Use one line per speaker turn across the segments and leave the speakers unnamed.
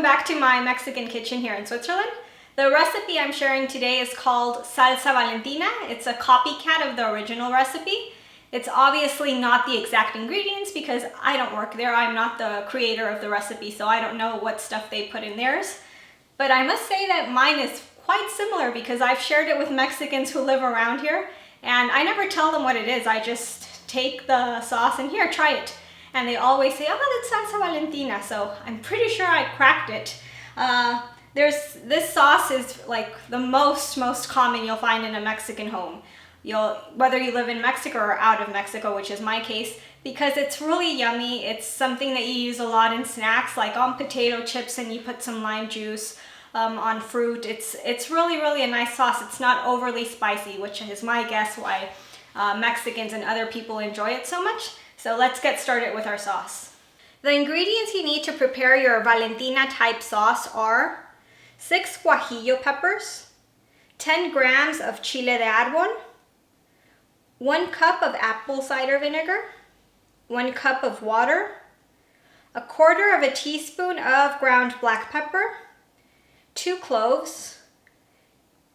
welcome back to my Mexican kitchen here in Switzerland. The recipe I'm sharing today is called Salsa Valentina. It's a copycat of the original recipe. It's obviously not the exact ingredients because I don't work there. I'm not the creator of the recipe, so I don't know what stuff they put in theirs. But I must say that mine is quite similar because I've shared it with Mexicans who live around here, and I never tell them what it is. I just take the sauce and here, try it. And they always say, oh, that's Salsa Valentina. So I'm pretty sure I cracked it. This sauce is like the most common you'll find in a Mexican home. Whether you live in Mexico or out of Mexico, which is my case, because it's really yummy. It's something that you use a lot in snacks, like on potato chips, and you put some lime juice on fruit. It's really a nice sauce. It's not overly spicy, which is my guess why Mexicans and other people enjoy it so much. So let's get started with our sauce. The ingredients you need to prepare your Valentina type sauce are 6 guajillo peppers, 10 grams of chile de arbol, 1 cup of apple cider vinegar, 1 cup of water, 1/4 teaspoon of ground black pepper, 2 cloves,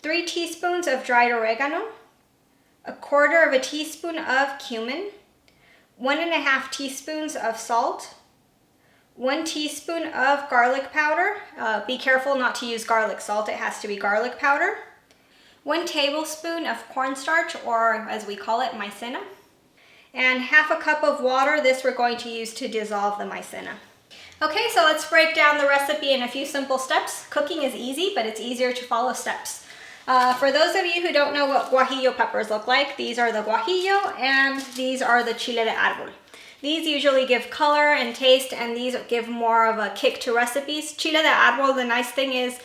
3 teaspoons of dried oregano, 1/4 teaspoon of cumin, 1.5 teaspoons of salt, 1 teaspoon of garlic powder. Be careful not to use garlic salt, it has to be garlic powder. 1 tablespoon of cornstarch, or as we call it, maicena. And 1/2 cup of water. This we're going to use to dissolve the maicena. Okay, so let's break down the recipe in a few simple steps. Cooking is easy, but it's easier to follow steps. For those of you who don't know what guajillo peppers look like, these are the guajillo and these are the chile de arbol. These usually give color and taste, and these give more of a kick to recipes. Chile de arbol, the nice thing is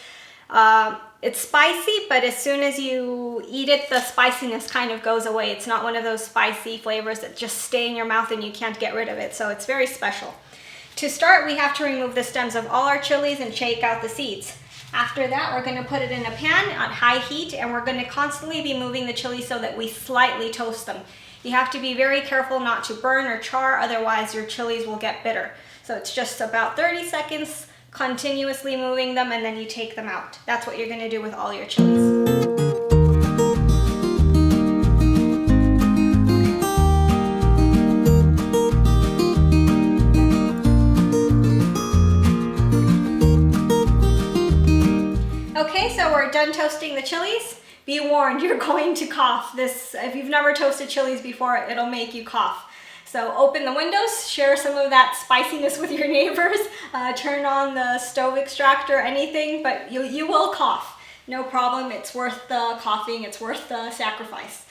it's spicy, but as soon as you eat it, the spiciness kind of goes away. It's not one of those spicy flavors that just stay in your mouth and you can't get rid of it, so it's very special. To start, we have to remove the stems of all our chilies and shake out the seeds. After that, we're gonna put it in a pan on high heat, and we're gonna constantly be moving the chili so that we slightly toast them. You have to be very careful not to burn or char, otherwise your chilies will get bitter. So it's just about 30 seconds, continuously moving them, and then you take them out. That's what you're gonna do with all your chilies. Okay, so we're done toasting the chilies. Be warned, you're going to cough. If you've never toasted chilies before, it'll make you cough. So open the windows, share some of that spiciness with your neighbors, turn on the stove extractor, anything, but you will cough. No problem, it's worth the coughing, it's worth the sacrifice.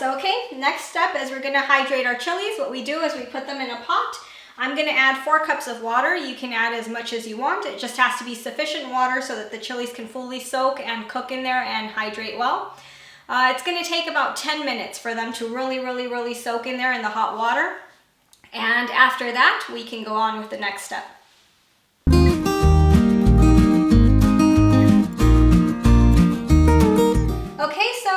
Okay, next step is we're gonna hydrate our chilies. What we do is we put them in a pot. I'm gonna add 4 cups of water. You can add as much as you want. It just has to be sufficient water so that the chilies can fully soak and cook in there and hydrate well. It's gonna take about 10 minutes for them to really soak in there in the hot water. And after that, we can go on with the next step. Okay, so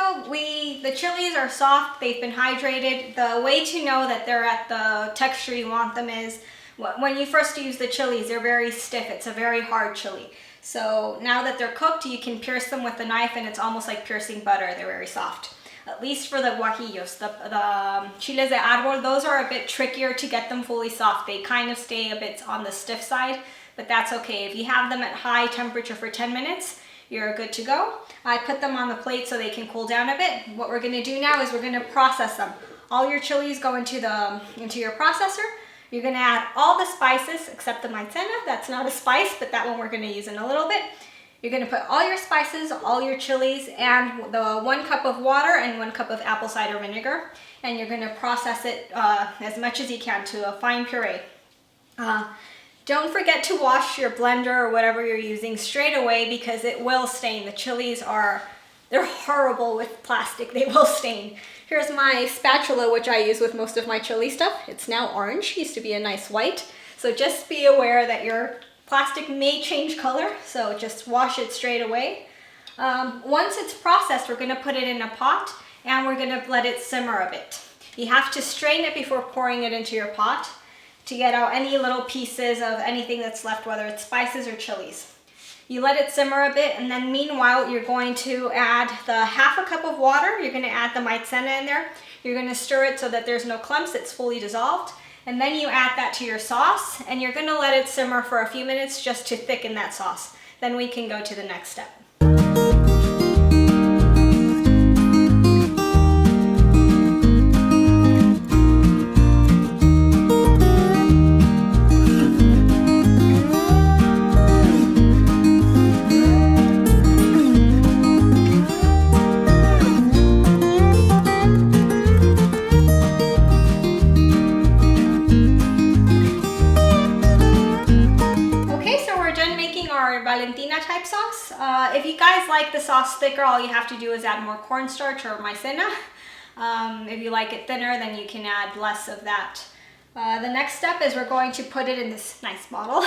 the chilies are soft, they've been hydrated. The way to know that they're at the texture you want them is when you first use the chilies, they're very stiff. It's a very hard chili. So now that they're cooked, you can pierce them with a knife and it's almost like piercing butter. They're very soft. At least for the guajillos. The chiles de arbol, those are a bit trickier to get them fully soft. They kind of stay a bit on the stiff side, but that's okay. If you have them at high temperature for 10 minutes, you're good to go. I put them on the plate so they can cool down a bit. What we're gonna do now is we're gonna process them. All your chilies go into your processor. You're gonna add all the spices except the maicena. That's not a spice, but that one we're gonna use in a little bit. You're gonna put all your spices, all your chilies, and the 1 cup of water and 1 cup of apple cider vinegar. And you're gonna process it as much as you can to a fine puree. Don't forget to wash your blender or whatever you're using straight away because it will stain. The chilies they're horrible with plastic. They will stain. Here's my spatula, which I use with most of my chili stuff. It's now orange. It used to be a nice white. So just be aware that your plastic may change color. So just wash it straight away. Once it's processed, we're gonna put it in a pot and we're gonna let it simmer a bit. You have to strain it before pouring it into your pot. to get out any little pieces of anything that's left, whether it's spices or chilies. You let it simmer a bit, and then meanwhile you're going to add the half a cup of water. You're going to add the maizena in there. You're going to stir it so that there's no clumps, it's fully dissolved. And then you add that to your sauce, and you're going to let it simmer for a few minutes just to thicken that sauce. Then we can go to the next step. Valentina type sauce. If you guys like the sauce thicker, all you have to do is add more cornstarch or maizena. If you like it thinner, then you can add less of that. The next step is we're going to put it in this nice bottle.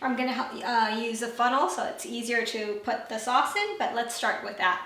I'm going to use a funnel so it's easier to put the sauce in, but let's start with that.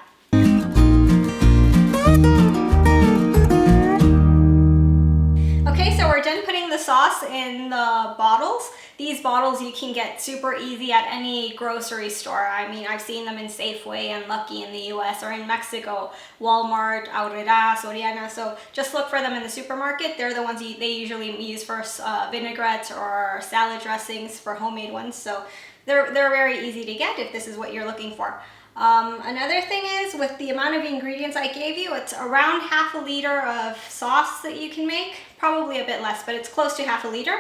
Okay, so we're done putting the sauce in the bottles. These bottles you can get super easy at any grocery store. I mean, I've seen them in Safeway and Lucky in the US, or in Mexico, Walmart, Aurrera, Soriana. So just look for them in the supermarket. They're the ones they usually use for vinaigrettes or salad dressings, for homemade ones. So they're very easy to get if this is what you're looking for. Another thing is, with the amount of ingredients I gave you, it's around half a liter of sauce that you can make. Probably a bit less, but it's close to half a liter.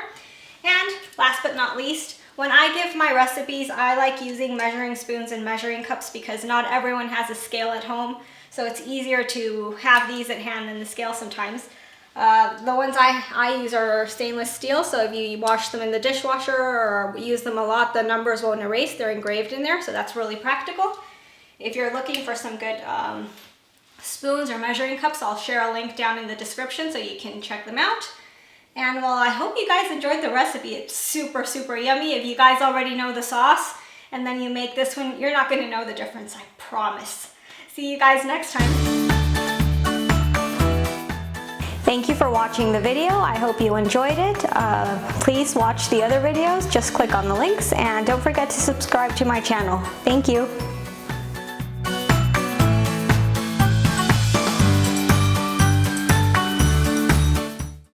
And last but not least, when I give my recipes, I like using measuring spoons and measuring cups because not everyone has a scale at home. So it's easier to have these at hand than the scale sometimes. The ones I use are stainless steel, so if you wash them in the dishwasher or use them a lot, the numbers won't erase. They're engraved in there, so that's really practical. If you're looking for some good spoons or measuring cups, I'll share a link down in the description so you can check them out. And well, I hope you guys enjoyed the recipe. It's super, super yummy. If you guys already know the sauce and then you make this one, you're not going to know the difference, I promise. See you guys next time. Thank you for watching the video. I hope you enjoyed it. Please watch the other videos. Just click on the links and don't forget to subscribe to my channel. Thank you.